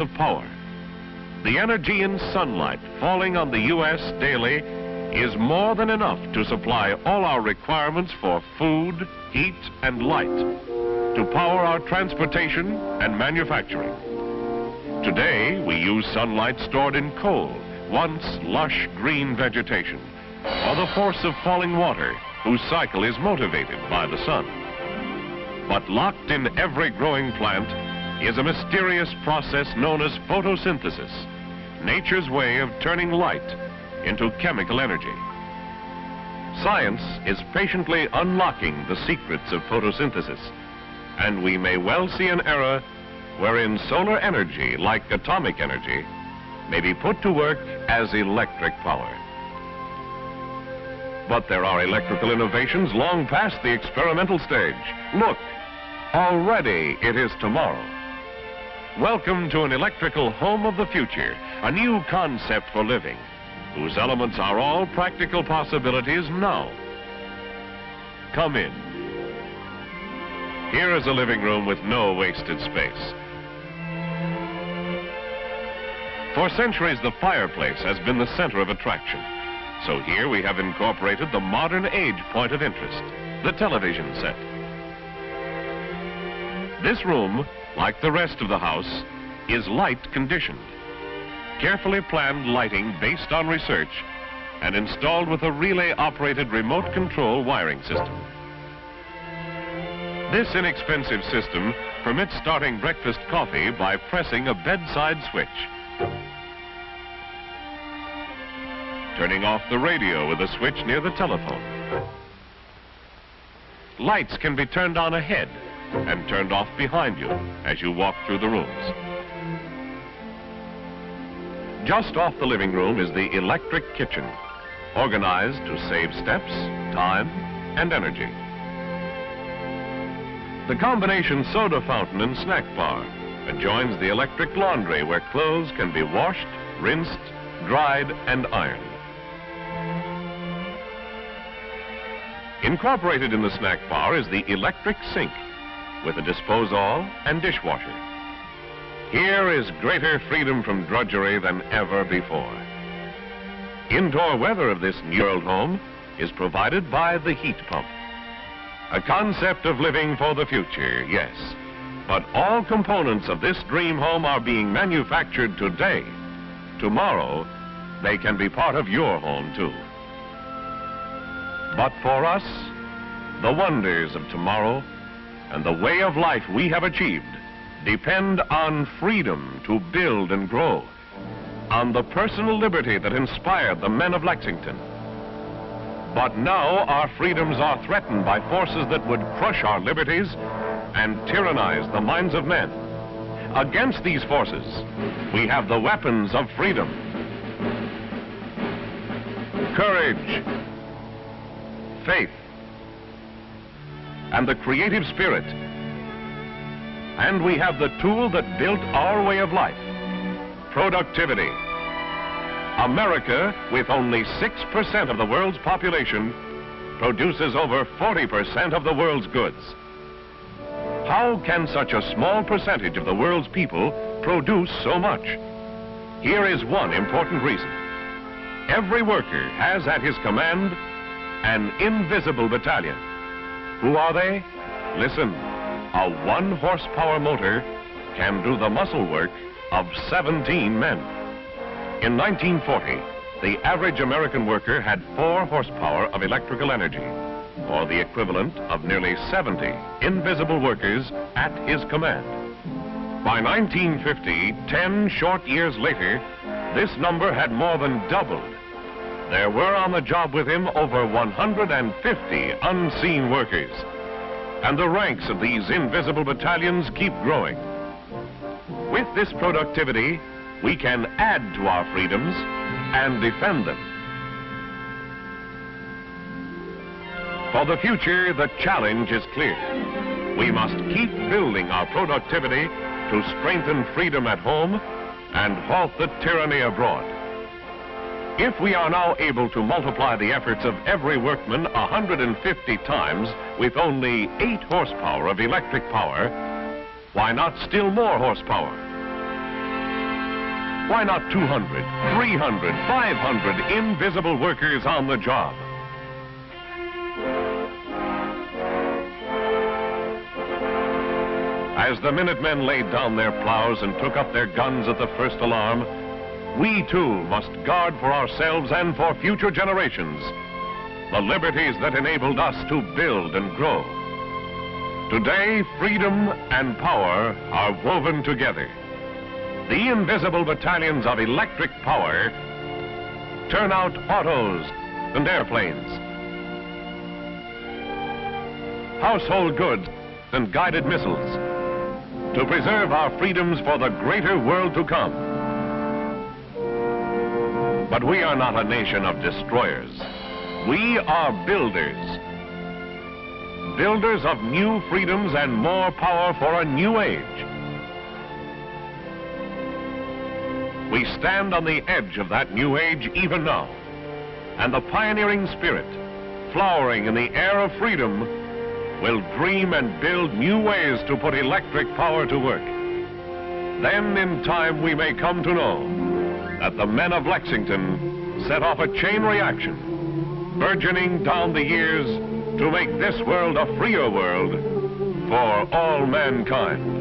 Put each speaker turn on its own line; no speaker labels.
of power. The energy in sunlight falling on the U.S. daily is more than enough to supply all our requirements for food, heat, and light, to power our transportation and manufacturing. Today, we use sunlight stored in coal, once lush green vegetation, or the force of falling water, whose cycle is motivated by the sun. But locked in every growing plant is a mysterious process known as photosynthesis, nature's way of turning light into chemical energy. Science is patiently unlocking the secrets of photosynthesis, and we may well see an era wherein solar energy, like atomic energy, may be put to work as electric power. But there are electrical innovations long past the experimental stage. Look, already it is tomorrow. Welcome to an electrical home of the future, a new concept for living, whose elements are all practical possibilities now. Come in. Here is a living room with no wasted space. For centuries, the fireplace has been the center of attraction. So here we have incorporated the modern age point of interest, the television set. This room, like the rest of the house, is light conditioned. Carefully planned lighting based on research and installed with a relay-operated remote control wiring system. This inexpensive system permits starting breakfast coffee by pressing a bedside switch, turning off the radio with a switch near the telephone. Lights can be turned on ahead and turned off behind you as you walk through the rooms. Just off the living room is the electric kitchen, organized to save steps, time, and energy. The combination soda fountain and snack bar adjoins the electric laundry where clothes can be washed, rinsed, dried, and ironed. Incorporated in the snack bar is the electric sink with a disposal and dishwasher. Here is greater freedom from drudgery than ever before. Indoor weather of this new world home is provided by the heat pump. A concept of living for the future, yes, but all components of this dream home are being manufactured today. Tomorrow, they can be part of your home too. But for us, the wonders of tomorrow and the way of life we have achieved depend on freedom to build and grow, on the personal liberty that inspired the men of Lexington. But now our freedoms are threatened by forces that would crush our liberties and tyrannize the minds of men. Against these forces, we have the weapons of freedom: courage, faith, and the creative spirit. And we have the tool that built our way of life: productivity. America, with only 6% of the world's population, produces over 40% of the world's goods. How can such a small percentage of the world's people produce so much? Here is one important reason. Every worker has at his command an invisible battalion. Who are they? Listen, a 1-horsepower motor can do the muscle work of 17 men. In 1940, the average American worker had 4 horsepower of electrical energy, or the equivalent of nearly 70 invisible workers at his command. By 1950, 10 short years later, this number had more than doubled. There were on the job with him over 150 unseen workers, and the ranks of these invisible battalions keep growing. With this productivity, we can add to our freedoms and defend them. For the future, the challenge is clear. We must keep building our productivity to strengthen freedom at home and halt the tyranny abroad. If we are now able to multiply the efforts of every workman 150 times with only 8 horsepower of electric power, why not still more horsepower? Why not 200, 300, 500 invisible workers on the job? As the Minutemen laid down their plows and took up their guns at the first alarm, we too must guard for ourselves and for future generations the liberties that enabled us to build and grow. Today, freedom and power are woven together. The invisible battalions of electric power turn out autos and airplanes, household goods and guided missiles to preserve our freedoms for the greater world to come. But we are not a nation of destroyers. We are builders. Builders of new freedoms and more power for a new age. We stand on the edge of that new age even now, and the pioneering spirit, flowering in the air of freedom, will dream and build new ways to put electric power to work. Then in time we may come to know that the men of Lexington set off a chain reaction, burgeoning down the years to make this world a freer world for all mankind.